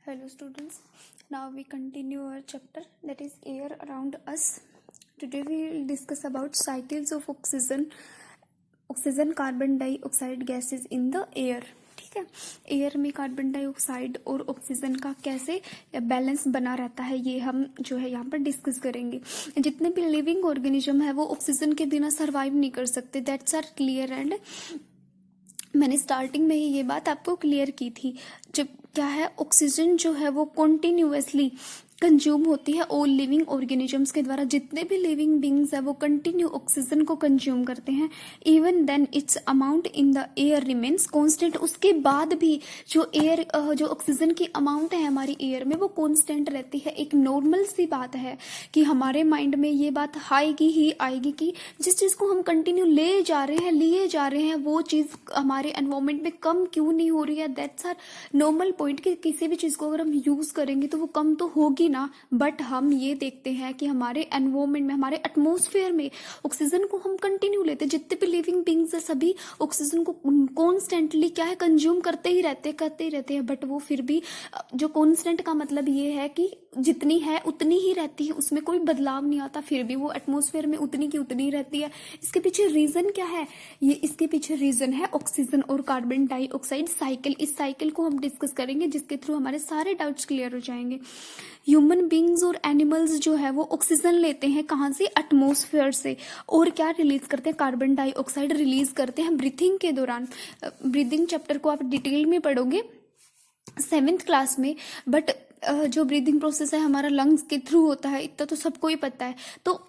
Hello students, now we continue our chapter that is air around us. Today we will discuss about cycles of oxygen, carbon dioxide gases in the air. ठीक है, air में carbon dioxide और oxygen का कैसे balance बना रहता है ये हम जो है यहाँ पर डिस्कस करेंगे. जितने भी लिविंग ऑर्गेनिज्म है वो ऑक्सीजन के बिना सर्वाइव नहीं कर सकते. That's are clear. एंड मैंने स्टार्टिंग में ही ये बात आपको क्लियर की थी. जब क्या है, ऑक्सीजन जो है वो कॉन्टिन्यूअसली कंज्यूम होती है ऑल लिविंग ऑर्गेनिजम्स के द्वारा. जितने भी लिविंग बींग्स है वो कंटिन्यू ऑक्सीजन को कंज्यूम करते हैं. Even then its amount in the air remains constant. उसके बाद भी जो एयर जो ऑक्सीजन की अमाउंट है हमारी एयर में वो कांस्टेंट रहती है. एक नॉर्मल सी बात है कि हमारे माइंड में ये बात आएगी ही आएगी कि जिस चीज को हम कंटिन्यू लिए जा रहे हैं वो चीज हमारे एनवायरमेंट में कम क्यों नहीं हो रही है. दैट्स आर नॉर्मल पॉइंट कि किसी भी चीज को अगर हम यूज करेंगे तो वो कम तो होगी ना. बट हम ये देखते हैं कि हमारे एनवायरमेंट में, हमारे एटमॉस्फेयर में ऑक्सीजन को हम कंटिन्यू लेते हैं. जितने भी लिविंग बींग्स है सभी ऑक्सीजन को कॉन्स्टेंटली क्या है कंज्यूम करते ही रहते हैं. बट वो फिर भी जो कॉन्स्टेंट का मतलब ये है कि जितनी है उतनी ही रहती है, उसमें कोई बदलाव नहीं आता. फिर भी वो एटमॉस्फेयर में उतनी की उतनी रहती है. इसके पीछे रीजन क्या है? ये इसके पीछे रीजन है ऑक्सीजन और कार्बन डाइऑक्साइड साइकिल. इस साइकिल को हम डिस्कस करेंगे जिसके थ्रू हमारे सारे डाउट्स क्लियर हो जाएंगे. ह्यूमन बींग्स और एनिमल्स जो है वो ऑक्सीजन लेते हैं कहाँ से? एटमॉस्फेयर से. और क्या रिलीज करते हैं? कार्बन डाइऑक्साइड रिलीज करते हैं ब्रीथिंग के दौरान. ब्रीथिंग चैप्टर को आप डिटेल में पढ़ोगे 7th क्लास में. बट जो ब्रीदिंग प्रोसेस है हमारा लंग्स के थ्रू होता है, इतना तो सबको ही पता है. तो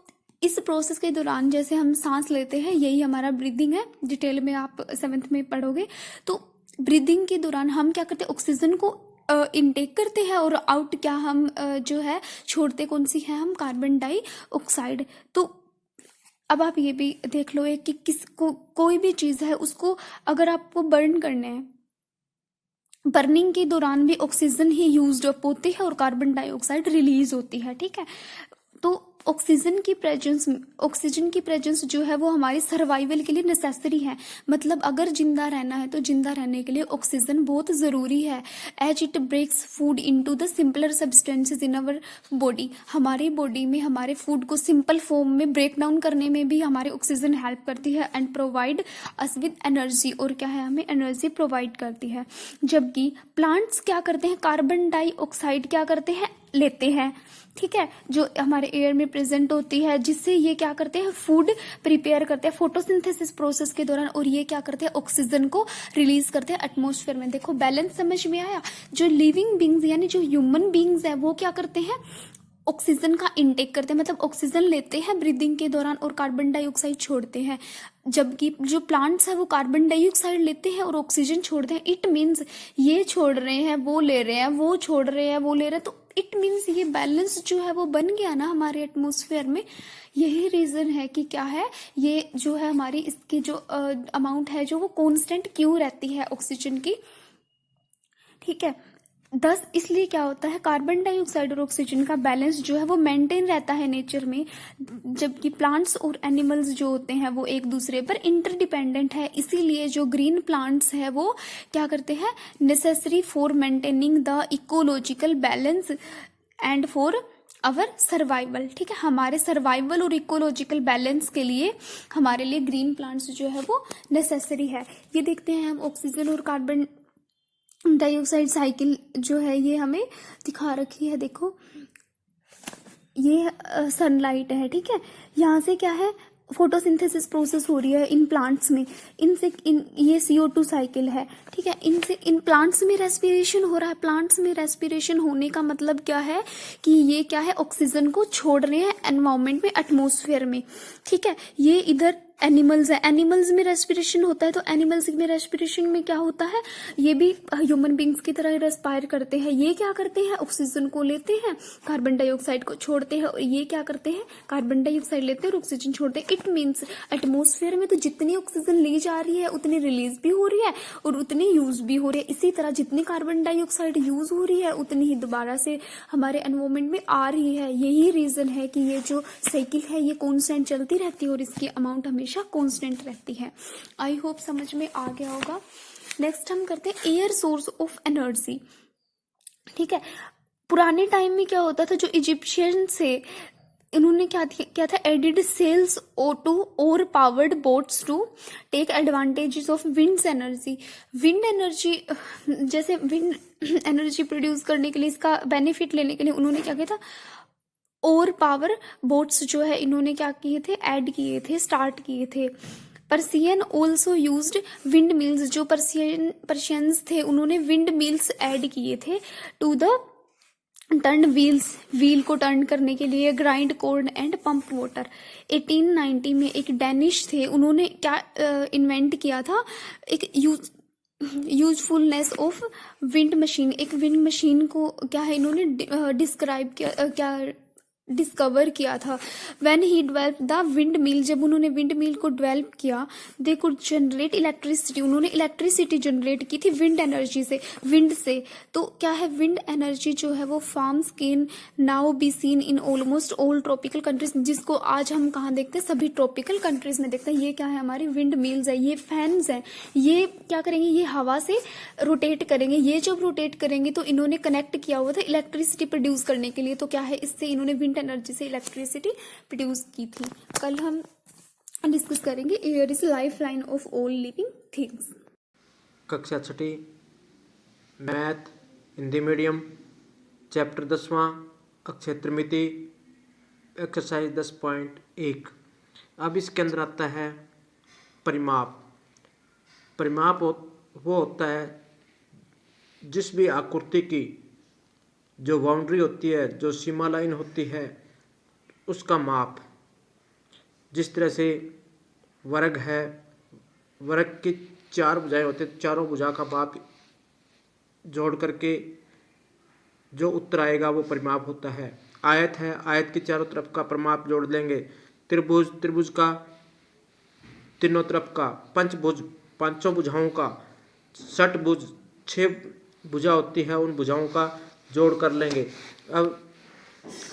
इस प्रोसेस के दौरान जैसे हम सांस लेते हैं यही हमारा ब्रीदिंग है. डिटेल में आप 7th में पढ़ोगे. तो ब्रीदिंग के दौरान हम क्या करते हैं? ऑक्सीजन को इनटेक करते हैं और आउट क्या हम जो है छोड़ते कौन सी है? हम कार्बन डाइऑक्साइड. तो अब आप ये भी देख लो कि किसको कोई भी चीज है उसको अगर आपको बर्न करने हैं, बर्निंग के दौरान भी ऑक्सीजन ही यूज्ड अप होती है और कार्बन डाइऑक्साइड रिलीज होती है. ठीक है, तो ऑक्सीजन की प्रेजेंस जो है वो हमारी सर्वाइवल के लिए नेसेसरी है. मतलब अगर जिंदा रहना है तो जिंदा रहने के लिए ऑक्सीजन बहुत जरूरी है. As it breaks food into the simpler substances in our body. हमारी बॉडी में हमारे फूड को सिंपल फॉर्म में ब्रेक डाउन करने में भी हमारे ऑक्सीजन हेल्प करती है and provide us with energy. और क्या है, हमें एनर्जी प्रोवाइड करती है. जबकि प्लांट्स क्या करते हैं? कार्बन डाइऑक्साइड क्या करते हैं? लेते हैं. ठीक है, जो हमारे एयर में प्रेजेंट होती है जिससे ये क्या करते हैं? फूड प्रिपेयर करते हैं फोटोसिंथेसिस प्रोसेस के दौरान. और ये क्या करते हैं? ऑक्सीजन को रिलीज करते हैं एटमॉस्फेयर में. देखो बैलेंस समझ में आया. जो लिविंग बींग्स यानी जो ह्यूमन बींग्स है वो क्या करते हैं? ऑक्सीजन का इनटेक करते हैं, मतलब ऑक्सीजन लेते हैं ब्रीदिंग के दौरान और कार्बन डाइऑक्साइड छोड़ते हैं. जबकि जो प्लांट्स है वो कार्बन डाइऑक्साइड लेते हैं और ऑक्सीजन छोड़ते हैं. इट मीन्स ये छोड़ रहे हैं वो ले रहे हैं, वो छोड़ रहे हैं वो ले रहे हैं. तो इट मीन्स ये बैलेंस जो है वो बन गया ना हमारे एटमॉस्फेयर में. यही रीजन है कि क्या है, ये जो है हमारी इसकी जो अमाउंट है जो वो कांस्टेंट क्यों रहती है ऑक्सीजन की. ठीक है, दस इसलिए क्या होता है, कार्बन डाइऑक्साइड और ऑक्सीजन का बैलेंस जो है वो मेंटेन रहता है नेचर में. जबकि प्लांट्स और एनिमल्स जो होते हैं वो एक दूसरे पर इंटरडिपेंडेंट है. इसीलिए जो ग्रीन प्लांट्स है वो क्या करते हैं? Necessary for maintaining the ecological balance and for our survival. ठीक है, हमारे सर्वाइवल और इकोलॉजिकल बैलेंस के लिए हमारे लिए ग्रीन प्लांट्स जो है वो नेसेसरी है. ये देखते हैं हम ऑक्सीजन और कार्बन डाइऑक्साइड साइकिल जो है ये हमें दिखा रखी है. देखो ये सनलाइट है. ठीक है, यहाँ से क्या है? फोटोसिंथेसिस प्रोसेस हो रही है इन प्लांट्स में. इनसे ये CO2 साइकिल है. ठीक है, इनसे इन प्लांट्स में रेस्पिरेशन हो रहा है. प्लांट्स में रेस्पिरेशन होने का मतलब क्या है कि ये क्या है? ऑक्सीजन को छोड़ रहे हैं एनवायरमेंट में, एटमॉस्फेयर में. ठीक है, ये इधर एनिमल्स है. एनिमल्स में रेस्पिरेशन होता है तो एनिमल्स में रेस्पिरेशन में क्या होता है? ये भी ह्यूमन बींग्स की तरह रेस्पायर करते हैं. ये क्या करते हैं? ऑक्सीजन को लेते हैं, कार्बन डाइऑक्साइड को छोड़ते हैं. और ये क्या करते हैं? कार्बन डाइऑक्साइड लेते हैं और ऑक्सीजन छोड़ते हैं. इट मीन्स एटमॉस्फेयर में तो जितनी ऑक्सीजन ली जा रही है उतनी रिलीज भी हो रही है और उतनी यूज भी हो रही है. इसी तरह जितनी कार्बन डाइऑक्साइड यूज हो रही है उतनी ही दोबारा से हमारे एनवायरमेंट में आ रही है. यही रीजन है कि ये जो साइकिल है ये कॉन्स्टेंट चलती रहती है और इसकी अमाउंट हमेशा कांस्टेंट रहती है. आई होप समझ में आ गया होगा. नेक्स्ट हम करते हैं एयर सोर्स ऑफ एनर्जी. ठीक है। पुराने टाइम में क्या होता था, जो इजिप्शियन से इन्होंने क्या था, एडिड सेल्स टू और powered boats to take advantages of winds energy. Wind energy, जैसे विंड एनर्जी प्रोड्यूस करने के लिए, इसका बेनिफिट लेने के लिए उन्होंने क्या किया था, और पावर बोट्स जो है इन्होंने क्या किए थे, ऐड किए थे, स्टार्ट किए थे। Persian also used wind mills, जो पर्शियंस थे उन्होंने विंड मिल्स ऐड किए थे to the turn wheels, wheel को टर्न करने के लिए, grind corn and pump water. 1890 में एक डेनिश थे, उन्होंने क्या इन्वेंट किया था, एक यूजफुलनेस ऑफ विंड मशीन, एक विंड मशीन को क्या है इन्होंने डिस्क्राइब किया, क्या डिस्कवर किया था। When he develop the wind mill, जब उन्होंने विंड मिल को डेवलप किया, दे कुड जनरेट इलेक्ट्रिसिटी, उन्होंने इलेक्ट्रिसिटी जनरेट की थी विंड एनर्जी से, विंड से। तो क्या है, विंड एनर्जी जो है वो farms can now be seen in almost all tropical countries, जिसको आज हम कहाँ देखते हैं, सभी ट्रॉपिकल कंट्रीज में देखते हैं। ये क्या है, हमारी विंड मिल्स है, ये फैंस हैं, ये क्या करेंगे, ये हवा से रोटेट करेंगे। ये जब रोटेट करेंगे तो इन्होंने कनेक्ट किया हुआ था इलेक्ट्रिसिटी प्रोड्यूस करने के लिए। तो क्या है, इससे इन्होंने विंड एनर्जी से इलेक्ट्रिसिटी प्रोड्यूस की थी। कल हम डिस्कस करेंगे air is life line of all living things. कक्षा 6 मैथ हिंदी मीडियम, चैप्टर 10वां अक्षय त्रिमिति, एक्सरसाइज 10.1। अब इसके अंदर आता है परिमाप। परिमाप वो होता है जिस भी आकृति की जो बाउंड्री होती है, जो सीमा लाइन होती है, उसका माप। जिस तरह से वर्ग है, वर्ग की 4 भुजाएं होती हैं, चारों भुजा का माप जोड़ करके जो उत्तर आएगा वो परिमाप होता है। आयत है, आयत की चारों तरफ का परिमाप जोड़ लेंगे। त्रिभुज, त्रिभुज का तीनों तरफ का, पंचभुज, पांचों भुजाओं का, षटभुज 6 भुजा होती है, उन भुजाओं का जोड़ कर लेंगे। अब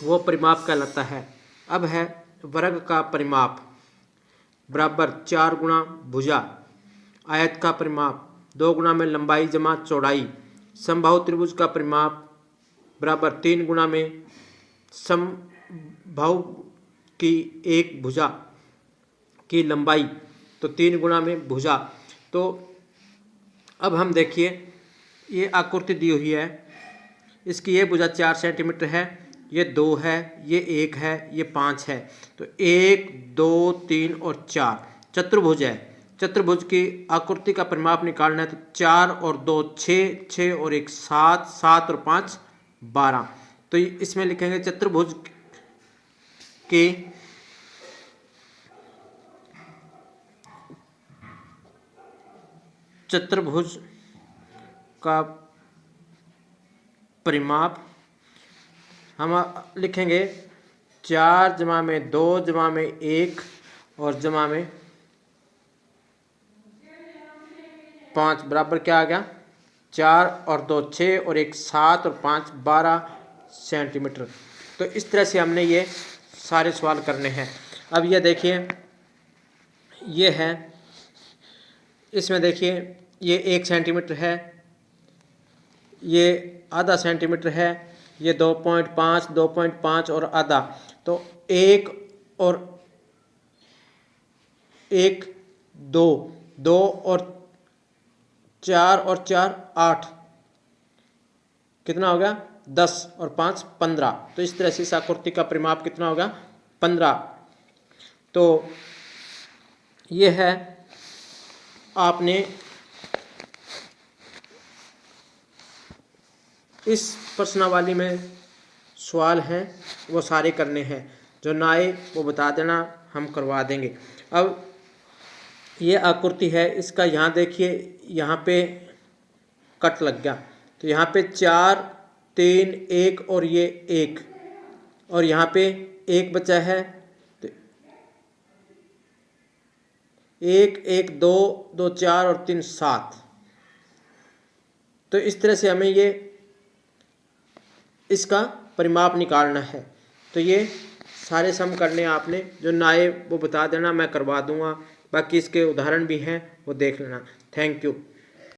वो परिमाप कहलाता है। अब है वर्ग का परिमाप, बराबर 4 गुना भुजा। आयत का परिमाप 2 गुना में लंबाई जमा चौड़ाई। समबाहु त्रिभुज का परिमाप बराबर 3 गुना में समबाहु की एक भुजा की लंबाई, तो 3 गुना में भुजा। तो अब हम देखिए, ये आकृति दी हुई है, इसकी ये भुजा 4 सेंटीमीटर है, ये 2 है, ये 1 है, ये 5 है। तो 1 2 3 और 4 चतुर्भुज है। चतुर्भुज की आकृति का परिमाप निकालना है, तो 4 और 2 6, 6 और 1 7, 7 और 5 12। तो इसमें लिखेंगे चतुर्भुज के चतुर्भुज का परिमाप हम लिखेंगे 4 जमा में 2 जमा में 1 और जमा में 5 बराबर क्या आ गया, 4 और 2 6 और 1 7 और 5 12 सेंटीमीटर। तो इस तरह से हमने ये सारे सवाल करने हैं। अब ये देखिए, ये है, इसमें देखिए ये 1 सेंटीमीटर है, ये आधा सेंटीमीटर है, ये 2.5 2.5 और आधा। तो 1 और 1 2 2 और 4 और 4 8, कितना हो गया 10 और 5 15। तो इस तरह से इस आकृति का परिमाप कितना होगा 15। तो ये है, आपने इस प्रश्नावली में सवाल हैं वो सारे करने हैं, जो ना आए वो बता देना, हम करवा देंगे। अब ये आकृति है, इसका यहाँ देखिए, यहाँ पे कट लग गया, तो यहाँ पे 4 3 1 और ये 1, और यहाँ पे 1 बचा है, तो 1 1 2 2 4 और 3 7। तो इस तरह से हमें ये इसका परिमाप निकालना है। तो ये सारे सम करने आपने, जो ना आए वो बता देना, मैं करवा दूंगा। बाकी इसके उदाहरण भी हैं, वो देख लेना। Thank you.